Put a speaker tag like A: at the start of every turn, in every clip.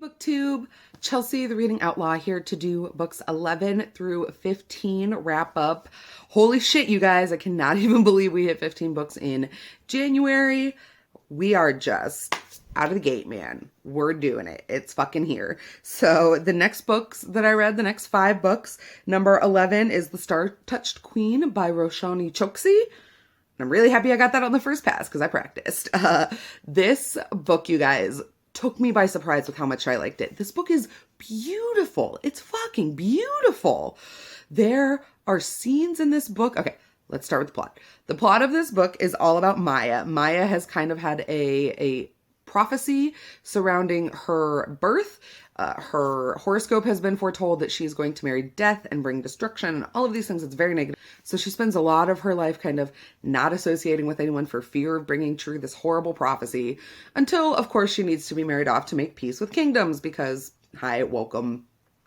A: BookTube, Chelsea, the Reading Outlaw, here to do books 11 through 15 wrap up. Holy shit, you guys, I cannot even believe we hit 15 books in January. We are just out of the gate, man. We're doing it. It's fucking here. So the next books that I read, the next 5 books, number 11 is The Star-Touched Queen by Roshani Chokshi. I'm really happy I got that on the first pass because I practiced. This book, you guys, took me by surprise with how much I liked it. This book is beautiful. It's fucking beautiful. There are scenes in this book. Okay, let's start with the plot. The plot of this book is all about Maya. Maya has kind of had a prophecy surrounding her birth. Her horoscope has been foretold that she's going to marry death and bring destruction and all of these things. It's very negative. So she spends a lot of her life kind of not associating with anyone for fear of bringing true this horrible prophecy until, of course, she needs to be married off to make peace with kingdoms because, hi, welcome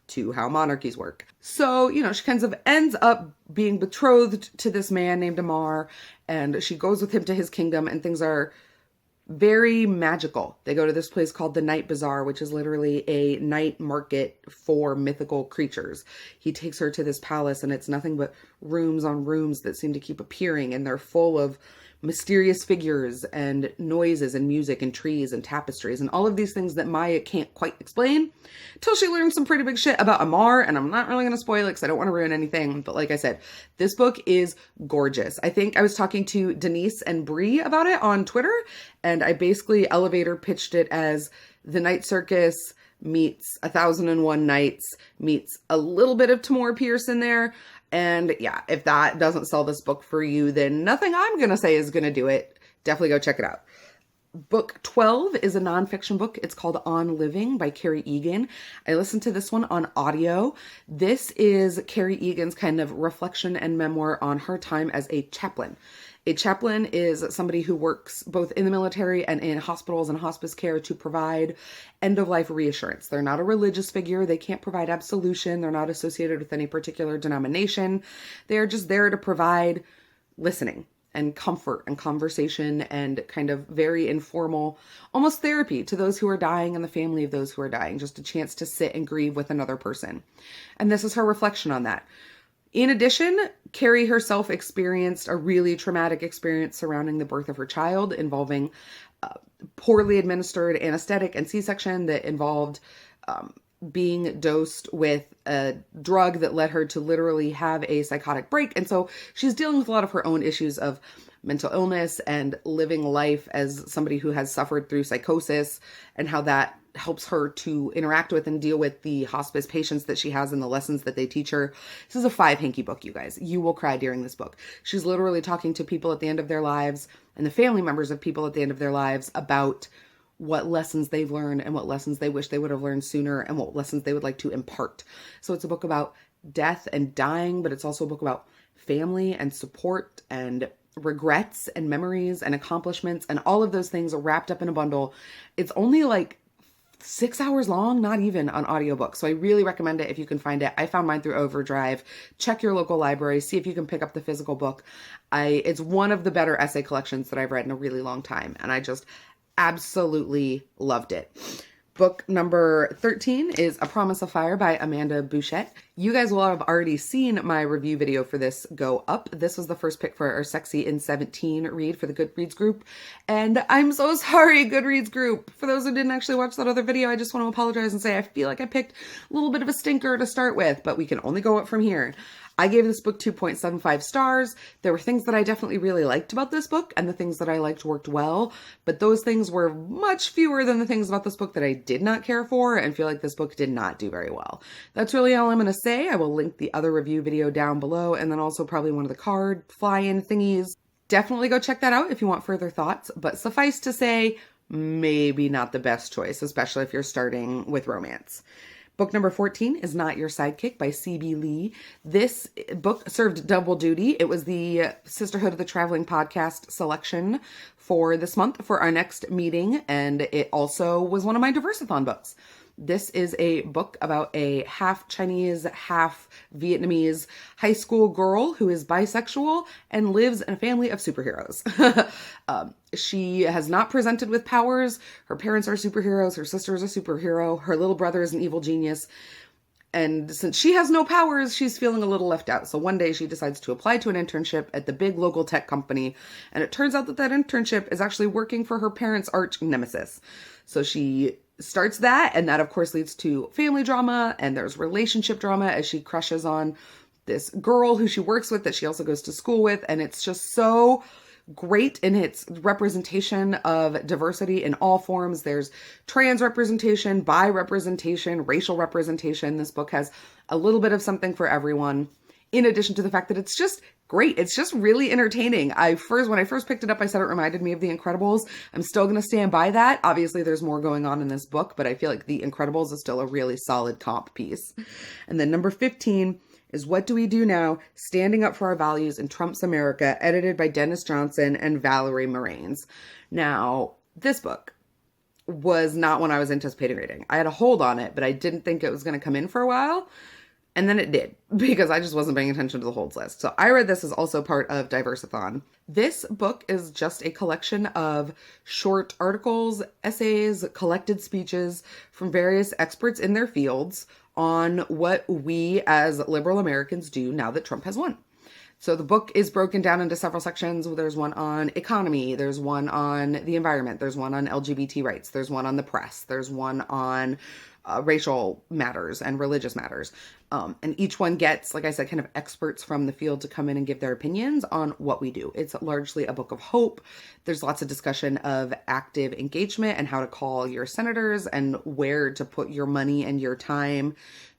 A: to how monarchies work. So, you know, she kind of ends up being betrothed to this man named Amar, and she goes with him to his kingdom, and things are very magical. They go to this place called the Night Bazaar, which is literally a night market for mythical creatures. He takes her to this palace and it's nothing but rooms on rooms that seem to keep appearing, and they're full of mysterious figures and noises and music and trees and tapestries and all of these things that Maya can't quite explain until she learns some pretty big shit about Amar. And I'm not really going to spoil it because I don't want to ruin anything. But like I said, this book is gorgeous. I think I was talking to Denise and Bree about it on Twitter, and I basically elevator pitched it as The Night Circus meets 1001 Nights meets a little bit of Tamora Pierce in there. And yeah, if that doesn't sell this book for you, then nothing I'm going to say is going to do it. Definitely go check it out. Book 12 is a nonfiction book. It's called On Living by Carrie Egan. I listened to this one on audio. This is Carrie Egan's kind of reflection and memoir on her time as a chaplain. A chaplain is somebody who works both in the military and in hospitals and hospice care to provide end-of-life reassurance. They're not a religious figure. They can't provide absolution. They're not associated with any particular denomination. They're just there to provide listening and comfort and conversation and kind of very informal, almost therapy to those who are dying and the family of those who are dying. Just a chance to sit and grieve with another person. And this is her reflection on that. In addition, Carrie herself experienced a really traumatic experience surrounding the birth of her child involving poorly administered anesthetic and C-section that involved being dosed with a drug that led her to literally have a psychotic break. And so she's dealing with a lot of her own issues of mental illness and living life as somebody who has suffered through psychosis, and how that helps her to interact with and deal with the hospice patients that she has and the lessons that they teach her. This is a 5 hanky book, you guys. You will cry during this book. She's literally talking to people at the end of their lives and the family members of people at the end of their lives about what lessons they've learned and what lessons they wish they would have learned sooner and what lessons they would like to impart. So it's a book about death and dying, but it's also a book about family and support and regrets and memories and accomplishments and all of those things wrapped up in a bundle. It's only like 6 hours long, not even, on audiobook. So I really recommend it if you can find it. I found mine through Overdrive. Check your local library, see if you can pick up the physical book. It's one of the better essay collections that I've read in a really long time, and I just absolutely loved it. Book number 13 is A Promise of Fire by Amanda Bouchette. You guys will have already seen my review video for this go up. This was the first pick for our Sexy in 17 read for the Goodreads group. And I'm so sorry, Goodreads group. For those who didn't actually watch that other video, I just want to apologize and say I feel like I picked a little bit of a stinker to start with, but we can only go up from here. I gave this book 2.75 stars. There were things that I definitely really liked about this book, and the things that I liked worked well, but those things were much fewer than the things about this book that I did not care for and feel like this book did not do very well. That's really all I'm going to say. I will link the other review video down below, and then also probably one of the card fly-in thingies. Definitely go check that out if you want further thoughts, but suffice to say, maybe not the best choice, especially if you're starting with romance. Book number 14 is Not Your Sidekick by C.B. Lee. This book served double duty. It was the Sisterhood of the Traveling Podcast selection for this month for our next meeting, and it also was one of my Diversathon books. This is a book about a half Chinese, half Vietnamese high school girl who is bisexual and lives in a family of superheroes. She has not presented with powers. Her parents are superheroes. Her sister is a superhero. Her little brother is an evil genius. And since she has no powers, she's feeling a little left out. So one day she decides to apply to an internship at the big local tech company. And it turns out that that internship is actually working for her parents' arch nemesis. So she starts that, and that of course leads to family drama, and there's relationship drama as she crushes on this girl who she works with that she also goes to school with. And it's just so great in its representation of diversity in all forms. There's trans representation, bi representation, racial representation. This book has a little bit of something for everyone, in addition to the fact that it's just great. It's just really entertaining. When I first picked it up, I said it reminded me of The Incredibles. I'm still going to stand by that. Obviously, there's more going on in this book, but I feel like The Incredibles is still a really solid comp piece. And then number 15 is What Do We Do Now? Standing Up for Our Values in Trump's America, edited by Dennis Johnson and Valerie Moraines. Now, this book was not one I was anticipating reading. I had a hold on it, but I didn't think it was going to come in for a while. And then it did, because I just wasn't paying attention to the holds list. So I read this as also part of Diversathon. This book is just a collection of short articles, essays, collected speeches from various experts in their fields on what we as liberal Americans do now that Trump has won. So the book is broken down into several sections. There's one on economy. There's one on the environment. There's one on LGBT rights. There's one on the press. There's one on racial matters and religious matters. And each one gets, like I said, kind of experts from the field to come in and give their opinions on what we do. It's largely a book of hope. There's lots of discussion of active engagement and how to call your senators and where to put your money and your time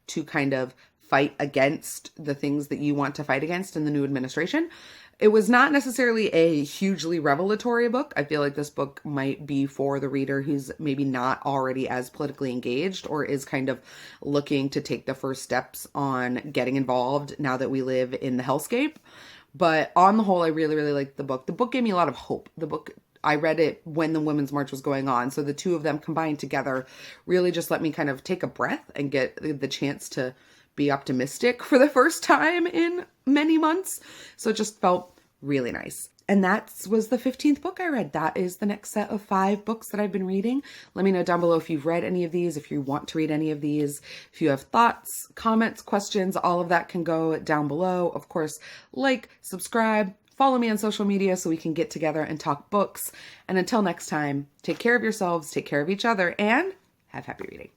A: to kind of fight against the things that you want to fight against in the new administration. It was not necessarily a hugely revelatory book. I feel like this book might be for the reader who's maybe not already as politically engaged or is kind of looking to take the first steps on getting involved now that we live in the hellscape. But on the whole, I really, really liked the book. The book gave me a lot of hope. I read it when the Women's March was going on. So the two of them combined together really just let me kind of take a breath and get the chance to be optimistic for the first time in many months. So it just felt really nice. And that was the 15th book I read. That is the next set of 5 books that I've been reading. Let me know down below if you've read any of these, if you want to read any of these, if you have thoughts, comments, questions, all of that can go down below. Of course, like, subscribe, follow me on social media so we can get together and talk books. And until next time, take care of yourselves, take care of each other, and have happy reading.